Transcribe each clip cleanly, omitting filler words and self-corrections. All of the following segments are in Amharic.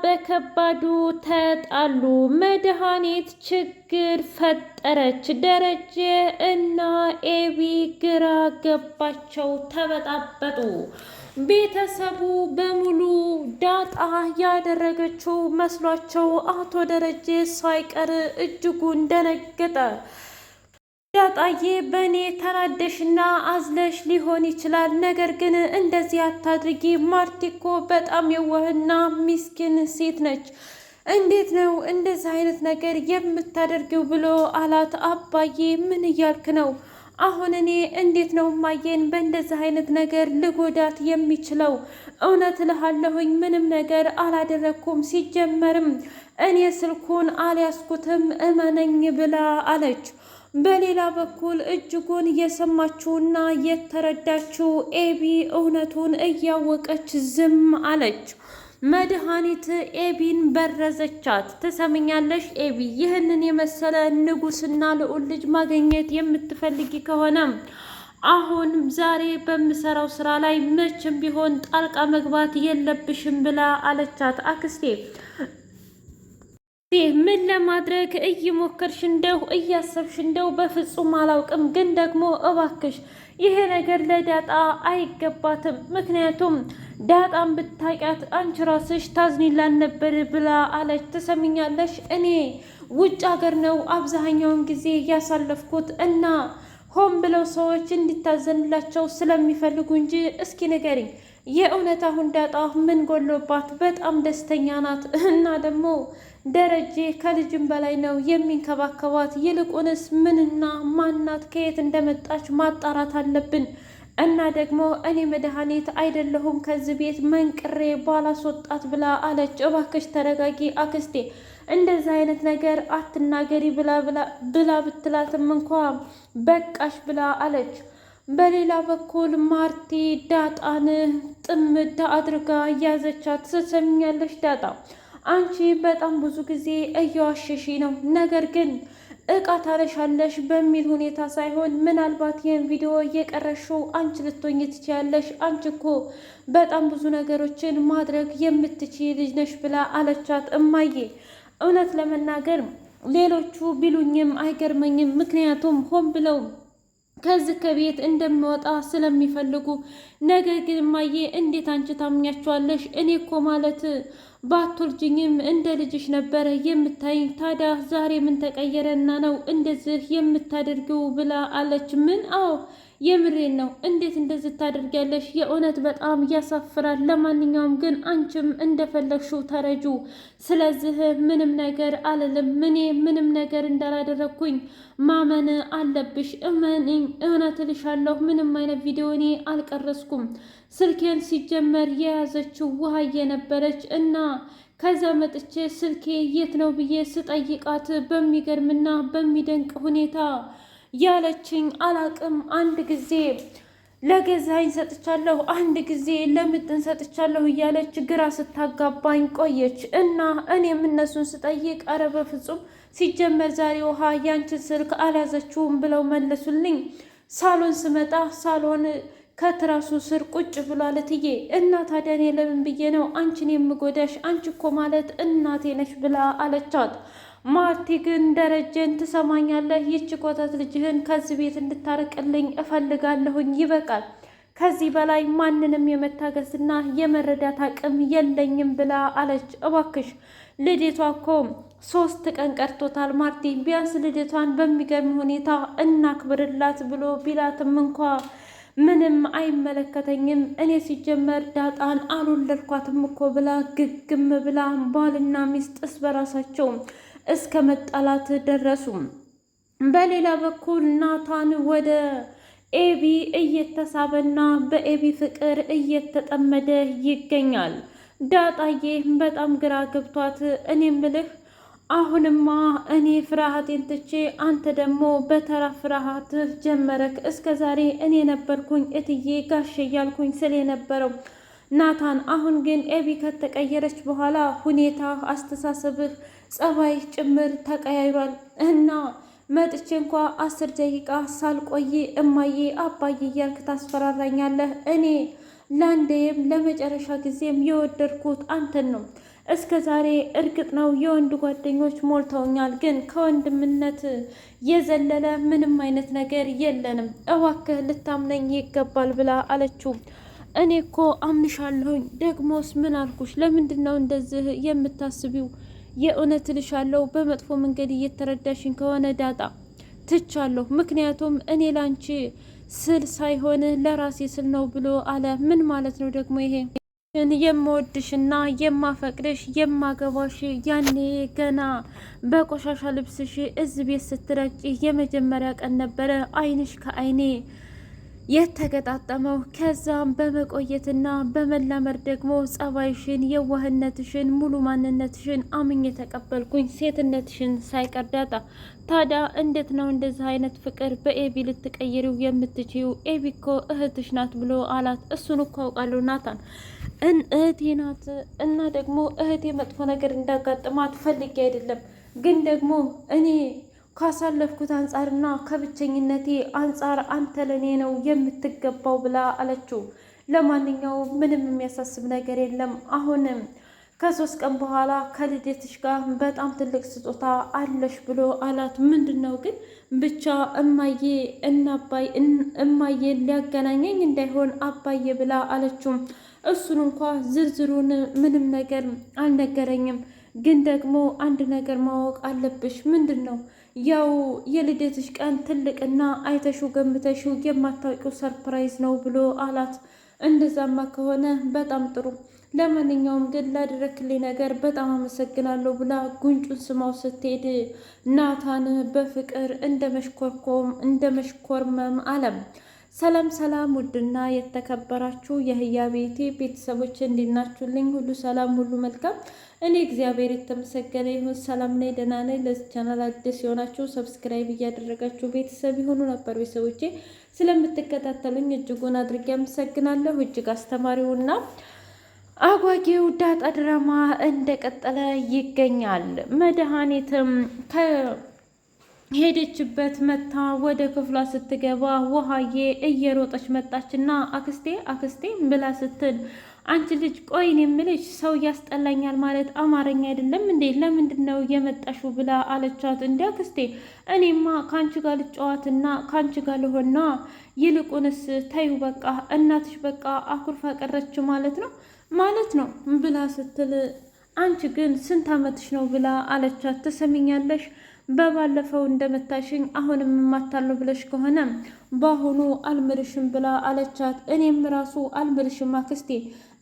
በከባዱ ተጣሉ። መድኃኒት ችግር ፈጠረች። ደረጀ እና ኤቢ ግራ ገባቸው፣ ተበጣበጡ። ቤተሰቡ በሙሉ ዳጣ ያደረገችው መስሏቸው አቶ ደረጀ ሳይቀር እጅጉን ደነገጠ። ዳጣዬ በእኔ ተናደሽና አዝለሽ ሊሆን ይችላል፣ ነገር ግን እንደዚህ አታድርጊ። ማርቲ እኮ በጣም የዋህና ሚስኪን ሴት ነች። እንዴት ነው እንደዚህ አይነት ነገር የምታደርጊው ብሎ አላት። አባዬ ምን እያልክ ነው? አሁን እኔ እንዴት ነው ማየን በእንደዚህ አይነት ነገር ልጎዳት የሚችለው? እውነት እልሃለሁኝ ምንም ነገር አላደረግኩም። ሲጀመርም እኔ ስልኩን አልያዝኩትም እመነኝ ብላ አለች። በሌላ በኩል እጅጉን የሰማችውና የተረዳችው ኤቢ እውነቱን እያወቀች ዝም አለች። መድኃኒት ኤቢን በረዘቻት። ትሰምኛለሽ ኤቢ፣ ይህንን የመሰለ ንጉስና ልዑል ልጅ ማግኘት የምትፈልጊ ከሆነ አሁን ዛሬ በምሰራው ስራ ላይ መቼም ቢሆን ጣልቃ መግባት የለብሽም ብላ አለቻት። አክስቴ ምን ለማድረግ እየሞከርሽ እንደው እያሰብሽ እንደው በፍጹም አላውቅም፣ ግን ደግሞ እባክሽ ይሄ ነገር ለዳጣ አይገባትም። ምክንያቱም ዳጣን ብታውቂያት አንቺ ራስሽ ታዝኒላን ነበር ብላ አለች። ትሰሚኛለሽ እኔ ውጭ ሀገር ነው አብዛኛውን ጊዜ ያሳለፍኩት እና ሆን ብለው ሰዎች እንዲታዘንላቸው ስለሚፈልጉ እንጂ እስኪ ንገሪኝ የእውነት አሁን ዳጣ ምን ጎሎባት በጣም ደስተኛ ናት። እና ደግሞ ደረጀ ከልጅም በላይ ነው የሚንከባከባት። ይልቁንስ ምንና ማናት ከየት እንደመጣች ማጣራት አለብን። እና ደግሞ እኔ መድኃኒት አይደለሁም ከዚህ ቤት መንቅሬ ባላስወጣት ብላ አለች። እባክሽ ተረጋጊ አክስቴ፣ እንደዚህ አይነት ነገር አትናገሪ ብላ ብትላትም እንኳ በቃሽ ብላ አለች። በሌላ በኩል ማርቲ ዳጣን ጥምድ አድርጋ እያዘቻት። ትሰሚኛለሽ ዳጣ፣ አንቺ በጣም ብዙ ጊዜ እየዋሸሽ ነው፣ ነገር ግን እቃ ታረሻለሽ በሚል ሁኔታ ሳይሆን ምናልባት ይህን ቪዲዮ እየቀረሽው አንቺ ልትሆኝ ትችያለሽ። አንቺ እኮ በጣም ብዙ ነገሮችን ማድረግ የምትችይ ልጅ ነሽ ብላ አለቻት። እማዬ እውነት ለመናገር ሌሎቹ ቢሉኝም አይገርመኝም፣ ምክንያቱም ሆን ብለው ከዚህ ከቤት እንደምወጣ ስለሚፈልጉ። ነገር ግን እማዬ እንዴት አንቺ ታምኛቸዋለሽ? እኔ እኮ ማለት ባትወልጂኝም እንደ ልጅሽ ነበረ የምታይኝ። ታዲያ ዛሬ ምን ተቀየረና ነው እንደዚህ የምታደርጊው ብላ አለች። ምን? አዎ የምሬን ነው። እንዴት እንደዚህ ታደርጊያለሽ? የእውነት በጣም ያሳፍራል። ለማንኛውም ግን አንቺም እንደፈለግሽው ተረጁ። ስለዚህ ምንም ነገር አልልም። እኔ ምንም ነገር እንዳላደረግኩኝ ማመን አለብሽ። እመኒኝ፣ እውነት እልሻለሁ። ምንም አይነት ቪዲዮ እኔ አልቀረስኩም። ስልኬን ሲጀመር የያዘችው ውሃዬ ነበረች እና ከዛ መጥቼ ስልኬ የት ነው ብዬ ስጠይቃት በሚገርምና በሚደንቅ ሁኔታ ያለችኝ አላቅም። አንድ ጊዜ ለገዛኝ ሰጥቻለሁ፣ አንድ ጊዜ ለምጥን ሰጥቻለሁ እያለች ግራ ስታጋባኝ ቆየች እና እኔም እነሱን ስጠይቅ አረ በፍጹም ሲጀመር ዛሬ ውሃ ያንቺን ስልክ አልያዘችውም ብለው መለሱልኝ። ሳሎን ስመጣ ሳሎን ከትራሱ ስር ቁጭ ብሏል እትዬ። እና ታዲያ እኔ ለምን ብዬ ነው አንቺን የምጎዳሽ? አንቺ እኮ ማለት እናቴ ነሽ ብላ አለቻት። ማርቲ ግን ደረጀን ትሰማኛለህ? ይቺ ኮተት ልጅህን ከዚህ ቤት እንድታርቅልኝ እፈልጋለሁኝ። ይበቃል። ከዚህ በላይ ማንንም የመታገስና የመረዳት አቅም የለኝም ብላ አለች። እባክሽ ልደቷ እኮ 3 ቀን ቀርቶታል ማርቲ፣ ቢያንስ ልደቷን በሚገርም ሁኔታ እናክብርላት ብሎ ቢላትም እንኳ ምንም አይመለከተኝም፣ እኔ ሲጀመር ዳጣን አልወለድኳትም እኮ ብላ ግግም ብላ ባልና ሚስት በራሳቸው እስከ መጣላት ደረሱ። በሌላ በኩል ናታን ወደ ኤቢ እየተሳበና በኤቢ ፍቅር እየተጠመደ ይገኛል። ዳጣዬ በጣም ግራ ገብቷት እኔም ብልህ አሁንማ እኔ ፍርሃቴን ትቼ አንተ ደግሞ በተራ ፍርሃት ጀመረክ። እስከ ዛሬ እኔ ነበርኩኝ እትዬ ጋሽ እያልኩኝ ስለ የነበረው ናታን፣ አሁን ግን ኤቢ ከተቀየረች በኋላ ሁኔታ፣ አስተሳሰብህ፣ ጸባይ ጭምር ተቀያይሯል እና መጥቼ እንኳ 10 ደቂቃ ሳልቆይ እማዬ አባዬ እያልክ ታስፈራራኛለህ። እኔ ለአንዴም ለመጨረሻ ጊዜም የወደድኩት አንተን ነው። እስከ ዛሬ እርግጥ ነው የወንድ ጓደኞች ሞልተውኛል፣ ግን ከወንድምነት የዘለለ ምንም አይነት ነገር የለንም። እባክህ ልታምነኝ ይገባል ብላ አለችው። እኔ እኮ አምንሻለሁኝ። ደግሞስ ምን አልኩሽ? ለምንድን ነው እንደዚህ የምታስቢው? የእውነት እልሻለሁ፣ በመጥፎ መንገድ እየተረዳሽኝ ከሆነ ዳጣ ትቻለሁ። ምክንያቱም እኔ ላንቺ ስል ሳይሆን ለራሴ ስል ነው ብሎ አለ። ምን ማለት ነው ደግሞ ይሄ? የምወድሽና የማፈቅድሽ የማገባሽ ያኔ ገና በቆሻሻ ልብስሽ እዚህ ቤት ስትረጪ የመጀመሪያ ቀን ነበረ አይንሽ ከአይኔ የተገጣጠመው። ከዛም በመቆየትና በመላመር ደግሞ ጸባይሽን፣ የዋህነትሽን፣ ሙሉ ማንነትሽን አምኜ ተቀበልኩኝ፣ ሴትነትሽን ሳይቀር ዳጣ። ታዲያ እንዴት ነው እንደዚህ አይነት ፍቅር በኤቢ ልትቀይሪው የምትችይው? ኤቢ እኮ እህትሽ ናት ብሎ አላት። እሱን እኮ አውቃለሁ ናታን፣ እህቴ ናት እና ደግሞ እህቴ መጥፎ ነገር እንዳጋጥማት ፈልጌ አይደለም፣ ግን ደግሞ እኔ ካሳለፍኩት አንጻርና ከብቸኝነቴ አንጻር አንተ ለኔ ነው የምትገባው ብላ አለችው። ለማንኛውም ምንም የሚያሳስብ ነገር የለም። አሁንም ከ3 ቀን በኋላ ከልደትሽ ጋር በጣም ትልቅ ስጦታ አለሽ ብሎ አላት። ምንድን ነው ግን? ብቻ እማዬ እና እማዬን ሊያገናኘኝ እንዳይሆን አባዬ ብላ አለችው። እሱን እንኳ ዝርዝሩን ምንም ነገር አልነገረኝም፣ ግን ደግሞ አንድ ነገር ማወቅ አለብሽ። ምንድን ነው? ያው የልደትሽ ቀን ትልቅና አይተሹ ገምተሹ የማታውቂው ሰርፕራይዝ ነው ብሎ አላት። እንደዛማ ከሆነ በጣም ጥሩ፣ ለማንኛውም ግን ላደረክልኝ ነገር በጣም አመሰግናለሁ ብላ ጉንጩን ስማው ስትሄድ ናታን በፍቅር እንደ መሽኮርመም አለም። ሰላም ሰላም! ውድና የተከበራችሁ የህያ ቤቴ ቤተሰቦች እንዲናችሁልኝ ሁሉ ሰላም ሁሉ መልካም። እኔ እግዚአብሔር የተመሰገነ ይሁን ሰላም ነኝ፣ ደህና ነኝ። ለዚህ ቻናል አዲስ የሆናችሁ ሰብስክራይብ እያደረጋችሁ ቤተሰብ የሆኑ ነበር ቤተሰቦቼ ስለምትከታተሉኝ እጅጉን አድርጌ አመሰግናለሁ። እጅግ አስተማሪውና አጓጊው ዳጣ ድራማ እንደቀጠለ ይገኛል። መድኃኒትም ሄደችበት መታ ወደ ክፍሏ ስትገባ ውሃዬ እየሮጠች መጣችና አክስቴ አክስቴ ብላ ስትል አንቺ ልጅ ቆይን የምልሽ ሰው ያስጠላኛል ማለት አማርኛ አይደለም እንዴ? ለምንድን ነው የመጣሽው? ብላ አለቻት። እንዲ አክስቴ እኔማ ከአንቺ ጋር ልጫዋትና ከአንቺ ጋር ልሆና፣ ይልቁንስ ተዩ በቃ እናትሽ በቃ አኩርፋ ቀረች ማለት ነው ብላ ስትል አንቺ ግን ስንት ዓመትሽ ነው? ብላ አለቻት። ትሰሚኛለሽ በባለፈው እንደመታሽኝ አሁንም የማታለው ብለሽ ከሆነ በአሁኑ አልምርሽም ብላ አለቻት። እኔም ራሱ አልምርሽም አክስቴ፣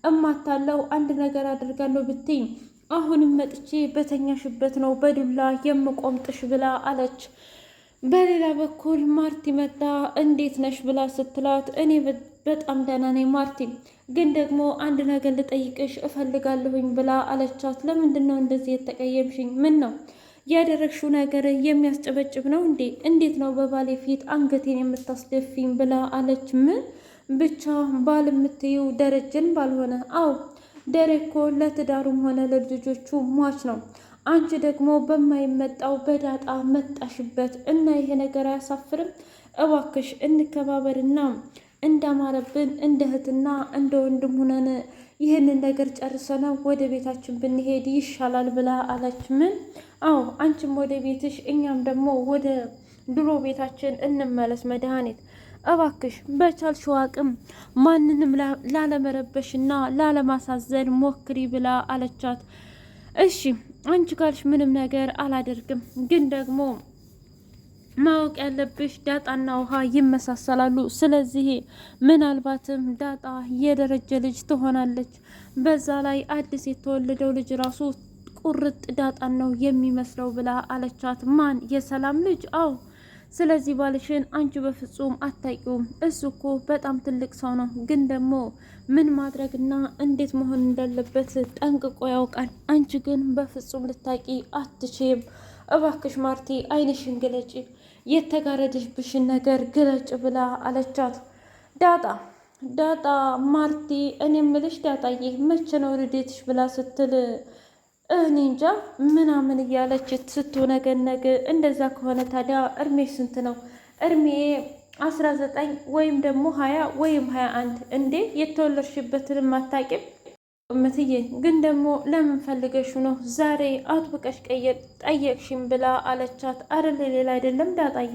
እማታለው አንድ ነገር አድርጋለሁ ብትኝ አሁንም መጥቼ በተኛሽበት ነው በዱላ የምቆምጥሽ ብላ አለች። በሌላ በኩል ማርቲ መጣ። እንዴት ነሽ ብላ ስትላት እኔ በጣም ደህና ነኝ ማርቲ፣ ግን ደግሞ አንድ ነገር ልጠይቅሽ እፈልጋለሁኝ ብላ አለቻት። ለምንድን ነው እንደዚህ የተቀየምሽኝ? ምን ነው ያደረግሽው ነገር የሚያስጨበጭብ ነው እንዴ? እንዴት ነው በባሌ ፊት አንገቴን የምታስደፊኝ? ብላ አለች። ምን ብቻ ባል የምትይው ደረጀን ባልሆነ? አዎ ደሬኮ ለትዳሩም ሆነ ለልጆቹ ሟች ነው። አንቺ ደግሞ በማይመጣው በዳጣ መጣሽበት እና ይሄ ነገር አያሳፍርም? እባክሽ እንከባበርና እንዳማረብን እንደ እህትና እንደ ወንድም ሁነን ይህንን ነገር ጨርሰነው ወደ ቤታችን ብንሄድ ይሻላል ብላ አለች። ምን? አዎ አንቺም ወደ ቤትሽ እኛም ደግሞ ወደ ድሮ ቤታችን እንመለስ። መድኃኒት እባክሽ በቻልሽው አቅም ማንንም ላለመረበሽና ላለማሳዘን ሞክሪ ብላ አለቻት። እሺ አንቺ ካልሽ ምንም ነገር አላደርግም፣ ግን ደግሞ ማወቅ ያለብሽ ዳጣና ውሃ ይመሳሰላሉ። ስለዚህ ምናልባትም ዳጣ የደረጀ ልጅ ትሆናለች። በዛ ላይ አዲስ የተወለደው ልጅ ራሱ ቁርጥ ዳጣን ነው የሚመስለው ብላ አለቻት። ማን? የሰላም ልጅ? አዎ። ስለዚህ ባልሽን አንቺ በፍጹም አታውቂውም። እሱ እኮ በጣም ትልቅ ሰው ነው፣ ግን ደግሞ ምን ማድረግና እንዴት መሆን እንዳለበት ጠንቅቆ ያውቃል። አንቺ ግን በፍጹም ልታቂ አትችይም። እባክሽ ማርቲ አይንሽን ግለጪ፣ የተጋረደሽብሽን ነገር ግለጭ ብላ አለቻት። ዳጣ ማርቲ እኔ ምልሽ ዳጣዬ መቼ ነው ልደትሽ ብላ ስትል እኔ እንጃ ምናምን እያለች ስትነገነግ፣ እንደዛ ከሆነ ታዲያ እድሜሽ ስንት ነው? እድሜ 19 ወይም ደግሞ 20 ወይም 21። እንዴ የተወለድሽበትንም አታውቂም? እምትዬ ግን ደግሞ ለምን ፈልገሽ ነው ዛሬ አጥብቀሽ ጠየቅሽኝ ብላ አለቻት። አረለ ሌላ አይደለም ዳጣዬ፣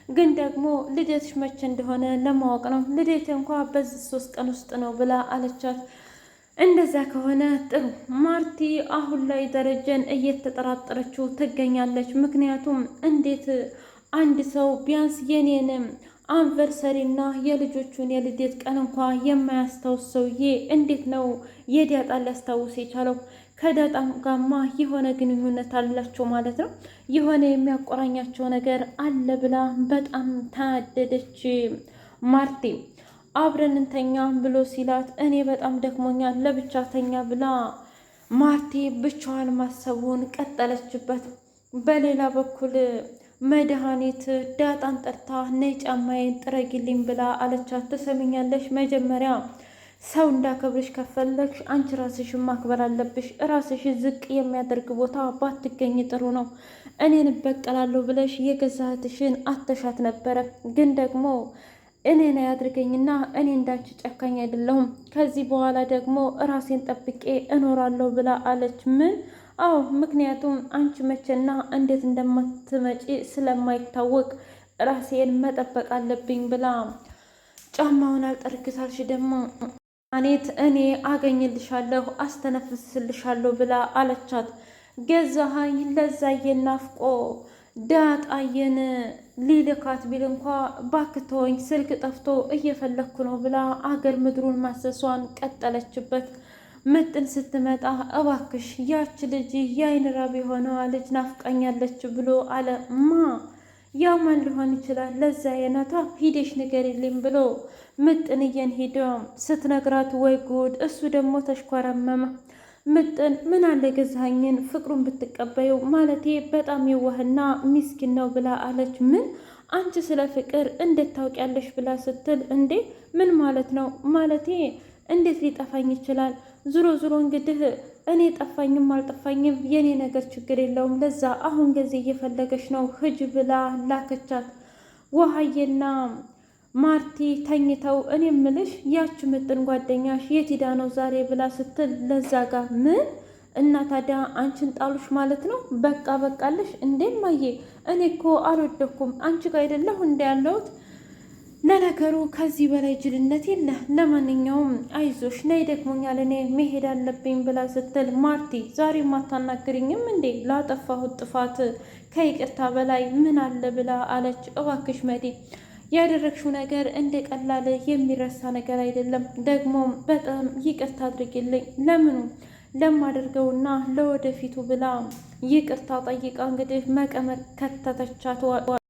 ግን ደግሞ ልደትሽ መቼ እንደሆነ ለማወቅ ነው። ልደት እንኳ በዚህ 3 ቀን ውስጥ ነው ብላ አለቻት። እንደዛ ከሆነ ጥሩ። ማርቲ አሁን ላይ ደረጀን እየተጠራጠረችው ትገኛለች። ምክንያቱም እንዴት አንድ ሰው ቢያንስ የኔንም አንቨርሰሪና የልጆቹን የልደት ቀን እንኳ የማያስታውስ ሰውዬ እንዴት ነው የዳጣን ሊያስታውስ የቻለው? ከዳጣም ጋማ የሆነ ግንኙነት አላቸው ማለት ነው። የሆነ የሚያቆራኛቸው ነገር አለ ብላ በጣም ታደደች ማርቲ። አብረን እንተኛ ብሎ ሲላት እኔ በጣም ደክሞኛል ለብቻ ተኛ ብላ ማርቲ ብቻዋን ማሰቡን ቀጠለችበት። በሌላ በኩል መድኃኒት ዳጣን ጠርታ ነይ ጫማዬን ጥረጊልኝ ብላ አለቻት። ትሰሚኛለሽ? መጀመሪያ ሰው እንዳከብርሽ ከፈለግሽ አንቺ ራስሽን ማክበር አለብሽ። ራስሽ ዝቅ የሚያደርግ ቦታ ባትገኝ ጥሩ ነው። እኔን እበቀላለሁ ብለሽ የገዛ እህትሽን አተሻት ነበረ። ግን ደግሞ እኔን ያድርገኝና እኔ እንዳንቺ ጨካኝ አይደለሁም። ከዚህ በኋላ ደግሞ ራሴን ጠብቄ እኖራለሁ ብላ አለች። ምን? አዎ፣ ምክንያቱም አንቺ መቼና እንዴት እንደማትመጪ ስለማይታወቅ ራሴን መጠበቅ አለብኝ ብላ ጫማውን አልጠርግታልሽ ደግሞ አኔት እኔ አገኝልሻለሁ አስተነፍስልሻለሁ ብላ አለቻት። ገዛኸኝ ለዛዬን ናፍቆ ዳጣዬን ሊልካት ቢል እንኳ ባክተወኝ ስልክ ጠፍቶ እየፈለግኩ ነው ብላ አገር ምድሩን ማሰሷን ቀጠለችበት። ምጥን ስትመጣ እባክሽ ያች ልጅ የአይን ራብ የሆነዋ ልጅ ናፍቃኛለች ብሎ አለ። ያው ማን ሊሆን ይችላል? ለዛ የነታ ሂደሽ ንገሪልኝ ብሎ ምጥንዬን ሂደ ስትነግራት ወይ ጉድ! እሱ ደግሞ ተሽኮረመመ። ምጥን ምን አለ ገዛኸኝን ፍቅሩን ብትቀበዩ ማለቴ በጣም የዋህና ሚስኪን ነው ብላ አለች። ምን? አንቺ ስለ ፍቅር እንዴት ታውቂያለሽ? ብላ ስትል እንዴ ምን ማለት ነው? ማለቴ እንዴት ሊጠፋኝ ይችላል? ዙሮ ዙሮ እንግዲህ እኔ ጠፋኝም አልጠፋኝም የኔ ነገር ችግር የለውም። ለዛ አሁን ጊዜ እየፈለገች ነው ሂጅ ብላ ላከቻት። ውሃዬና ማርቲ ተኝተው እኔ ምልሽ ያች ምጥን ጓደኛሽ የት ሄዳ ነው ዛሬ ብላ ስትል ለዛ ጋር ምን እና ታዲያ አንቺን ጣሉሽ ማለት ነው? በቃ በቃልሽ እንዴ ማዬ፣ እኔ እኮ አልወደኩም አንቺ ጋር አይደለሁ እንደ ያለሁት። ለነገሩ ከዚህ በላይ ጅልነት የለ። ለማንኛውም አይዞሽ ነይ ደክሞኛል እኔ መሄድ አለብኝ ብላ ስትል ማርቲ ዛሬ ማታናግሪኝም እንዴ? ላጠፋሁት ጥፋት ከይቅርታ በላይ ምን አለ ብላ አለች። እባክሽ መዲ ያደረግሽው ነገር እንደ ቀላል የሚረሳ ነገር አይደለም። ደግሞ በጣም ይቅርታ አድርጊልኝ። ለምኑ ለማደርገውና ለወደፊቱ ብላ ይቅርታ ጠይቃ እንግዲህ መቀመቅ ከተተቻት